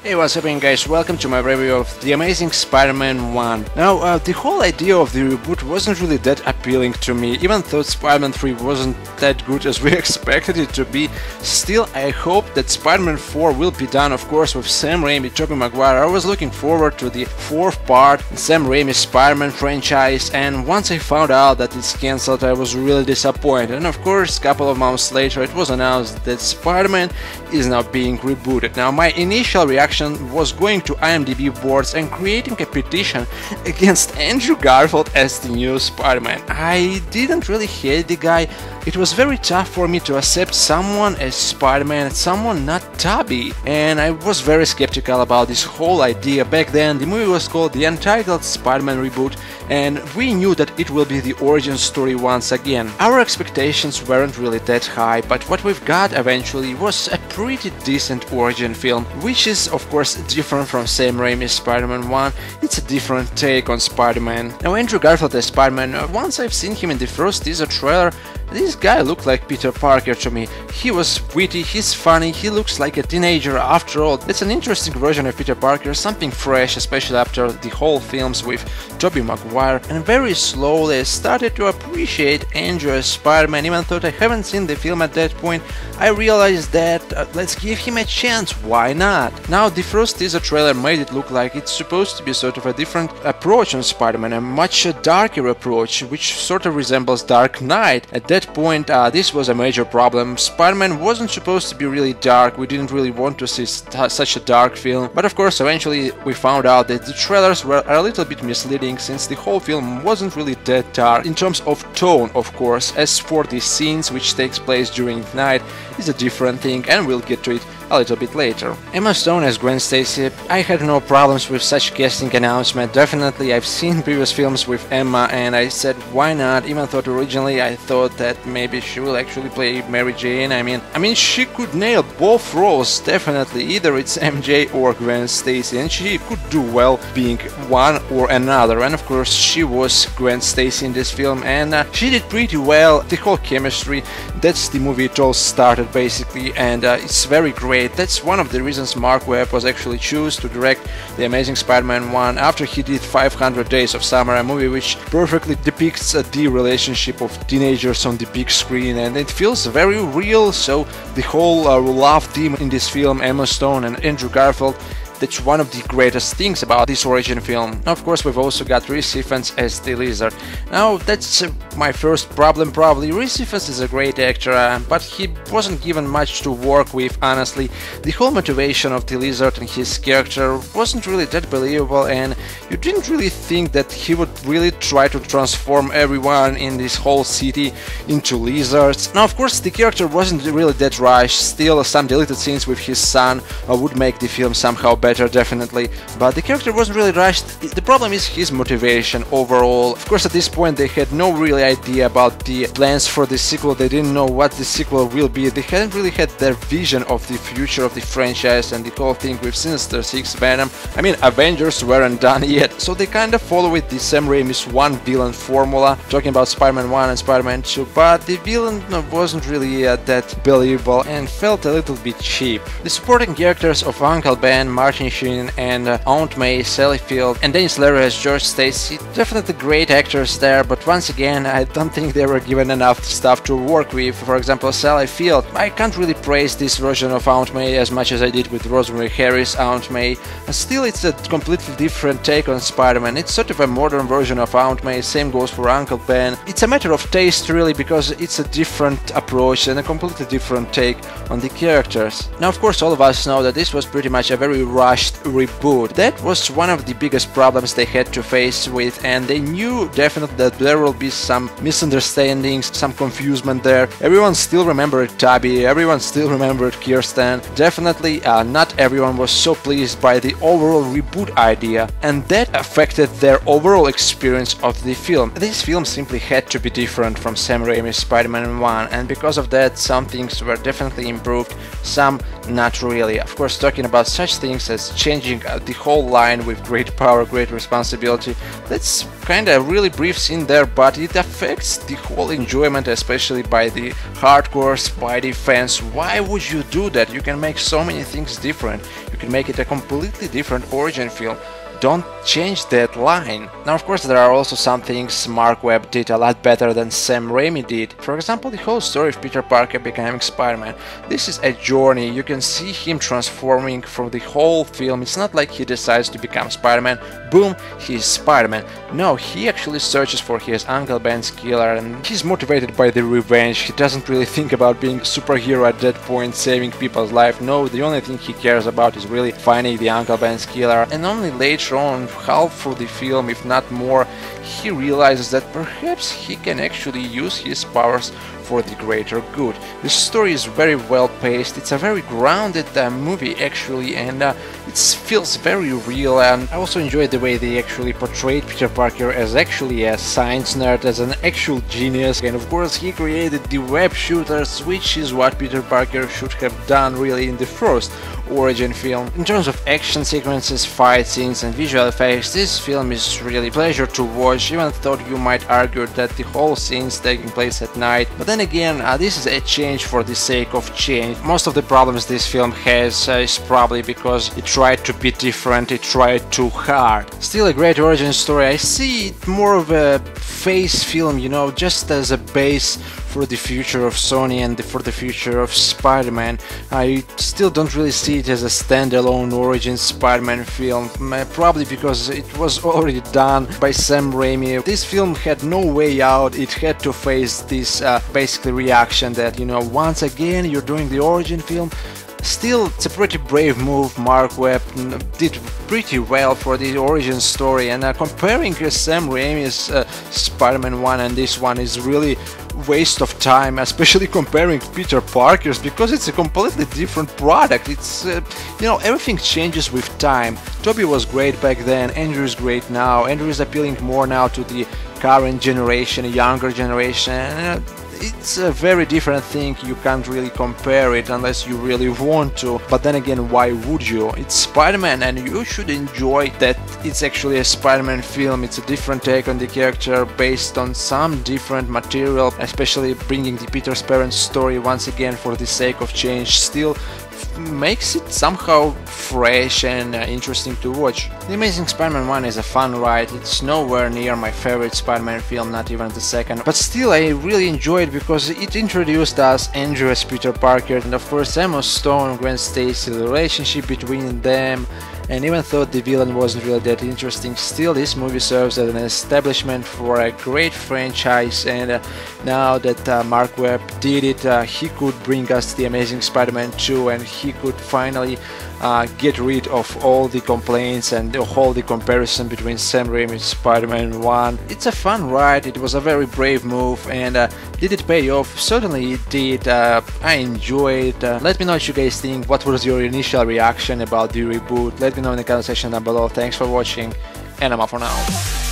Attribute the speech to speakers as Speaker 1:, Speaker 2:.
Speaker 1: Hey, what's happening, guys? Welcome to my review of The Amazing Spider-Man 1. Now, the whole idea of the reboot wasn't really that appealing to me, even though Spider-Man 3 wasn't that good as we expected it to be. Still, I hope that Spider-Man 4 will be done, of course, with Sam Raimi, Tobey Maguire. I was looking forward to the fourth part in Sam Raimi's Spider-Man franchise, and once I found out that it's cancelled, I was really disappointed. And of course, a couple of months later, it was announced that Spider-Man is now being rebooted. Now, my initial reaction was going to IMDb boards and creating a petition against Andrew Garfield as the new Spider-Man. I didn't really hate the guy. It was very tough for me to accept someone as Spider-Man, someone not Tobey, and I was very skeptical about this whole idea. Back then, the movie was called The Untitled Spider-Man Reboot, and we knew that it will be the origin story once again. Our expectations weren't really that high, but what we've got eventually was a pretty decent origin film, which is of course different from Sam Raimi's Spider-Man 1. It's a different take on Spider-Man. Now, Andrew Garfield as Spider-Man, once I've seen him in the first teaser trailer, this guy looked like Peter Parker to me. He was witty, he's funny, he looks like a teenager after all. It's an interesting version of Peter Parker, something fresh, especially after the whole films with Tobey Maguire, and very slowly I started to appreciate Andrew as Spider-Man. Even though I haven't seen the film at that point, I realized that let's give him a chance, why not? Now, the first teaser trailer made it look like it's supposed to be sort of a different approach on Spider-Man, a much darker approach, which sort of resembles Dark Knight. At that point, this was a major problem. Spider-Man wasn't supposed to be really dark, we didn't really want to see such a dark film, but of course eventually we found out that the trailers were a little bit misleading, since the whole film wasn't really that dark in terms of tone, of course. As for the scenes which takes place during the night, is a different thing, and we'll get to it a little bit later. Emma Stone as Gwen Stacy, I had no problems with such casting announcement. Definitely, I've seen previous films with Emma and I said why not, even though originally I thought that maybe she will actually play Mary Jane. I mean she could nail both roles, definitely, either it's MJ or Gwen Stacy, and she could do well being one or another, and of course she was Gwen Stacy in this film, and she did pretty well. The whole chemistry, that's the movie it all started basically, and it's very great. That's one of the reasons Mark Webb was actually chosen to direct The Amazing Spider-Man 1 after he did 500 Days of Summer, a movie which perfectly depicts the relationship of teenagers on the big screen, and it feels very real. So the whole love theme in this film, Emma Stone and Andrew Garfield, that's one of the greatest things about this origin film. Now, of course, we've also got Rhys Ifans as the Lizard. Now, that's my first problem probably. Rhys Ifans is a great actor, but he wasn't given much to work with, honestly. The whole motivation of the Lizard and his character wasn't really that believable, and you didn't really think that he would really try to transform everyone in this whole city into lizards. Now, of course, the character wasn't really that rushed. Still, some deleted scenes with his son would make the film somehow better, definitely, but the character wasn't really rushed. The problem is his motivation overall. Of course, at this point they had no really idea about the plans for the sequel. They didn't know what the sequel will be. They hadn't really had their vision of the future of the franchise and the whole thing with Sinister Six, Venom. I mean, Avengers weren't done yet, so they kind of follow with the Sam Raimi's one villain formula, talking about Spider-Man 1 and Spider-Man 2, but the villain wasn't really that believable and felt a little bit cheap. The supporting characters of Uncle Ben, Martin Sheen and Aunt May, Sally Field and Denis Leary as George Stacy, definitely great actors there, but once again I don't think they were given enough stuff to work with. For example, Sally Field, I can't really praise this version of Aunt May as much as I did with Rosemary Harris' Aunt May. Still, it's a completely different take on Spider-Man. It's sort of a modern version of Aunt May. Same goes for Uncle Ben. It's a matter of taste really, because it's a different approach and a completely different take on the characters. Now, of course, all of us know that this was pretty much a very rushed reboot. That was one of the biggest problems they had to face with, and they knew definitely that there will be some misunderstandings, some confusion there. Everyone still remembered Tobey, everyone still remembered Kirsten. Definitely not everyone was so pleased by the overall reboot idea, and that affected their overall experience of the film. This film simply had to be different from Sam Raimi's Spider-Man 1, and because of that some things were definitely improved, some not really. Of course, talking about such things as as changing the whole line with great power, great responsibility. That's kinda really brief scene there, but it affects the whole enjoyment, especially by the hardcore Spidey fans. Why would you do that? You can make so many things different. You can make it a completely different origin film. Don't change that line. Now, of course, there are also some things Mark Webb did a lot better than Sam Raimi did. For example, the whole story of Peter Parker becoming Spider-Man. This is a journey. You can see him transforming from the whole film. It's not like he decides to become Spider-Man, boom, he's Spider-Man. No, he actually searches for his Uncle Ben's killer, and he's motivated by the revenge. He doesn't really think about being a superhero at that point, saving people's life. No, the only thing he cares about is really finding the Uncle Ben's killer, and only later on, half through the film, if not more, he realizes that perhaps he can actually use his powers for the greater good. The story is very well paced, it's a very grounded movie actually, and it feels very real, and I also enjoyed the way they actually portrayed Peter Parker as actually a science nerd, as an actual genius, and of course he created the web shooters, which is what Peter Parker should have done really in the first origin film. In terms of action sequences, fight scenes and visual effects, this film is really a pleasure to watch, even though you might argue that the whole scene's taking place at night. But then again, this is a change for the sake of change. Most of the problems this film has is probably because it tried to be different, it tried too hard. Still a great origin story. I see it more of a phase film, you know, just as a base for the future of Sony and for the future of Spider-Man. I still don't really see it as a standalone origin Spider-Man film, probably because it was already done by Sam Raimi. This film had no way out, it had to face this basically reaction that, you know, once again you're doing the origin film. Still, it's a pretty brave move. Mark Webb did pretty well for the origin story, and comparing Sam Raimi's Spider-Man 1 and this one is really waste of time, especially comparing Peter Parker's, because it's a completely different product. It's you know, everything changes with time. Tobey was great back then, Andrew is great now. Andrew is appealing more now to the current generation, younger generation. It's a very different thing, you can't really compare it unless you really want to, but then again, why would you? It's Spider-Man and you should enjoy that it's actually a Spider-Man film, it's a different take on the character based on some different material, especially bringing the Peter Parker's story once again for the sake of change still makes it somehow fresh and interesting to watch. The Amazing Spider-Man 1 is a fun ride, it's nowhere near my favorite Spider-Man film, not even the second, but still I really enjoyed because it introduced us Andrew as Peter Parker and of course Emma Stone and Gwen Stacy, the relationship between them. And even though the villain wasn't really that interesting, still this movie serves as an establishment for a great franchise, and now that Mark Webb did it, he could bring us the Amazing Spider-Man 2 and he could finally get rid of all the complaints and all the comparison between Sam Raimi's Spider-Man 1. It's a fun ride, it was a very brave move, and did it pay off? Certainly it did. I enjoyed it. Let me know what you guys think. What was your initial reaction about the reboot? Let me know in the comment section down below. Thanks for watching, and I'm out for now.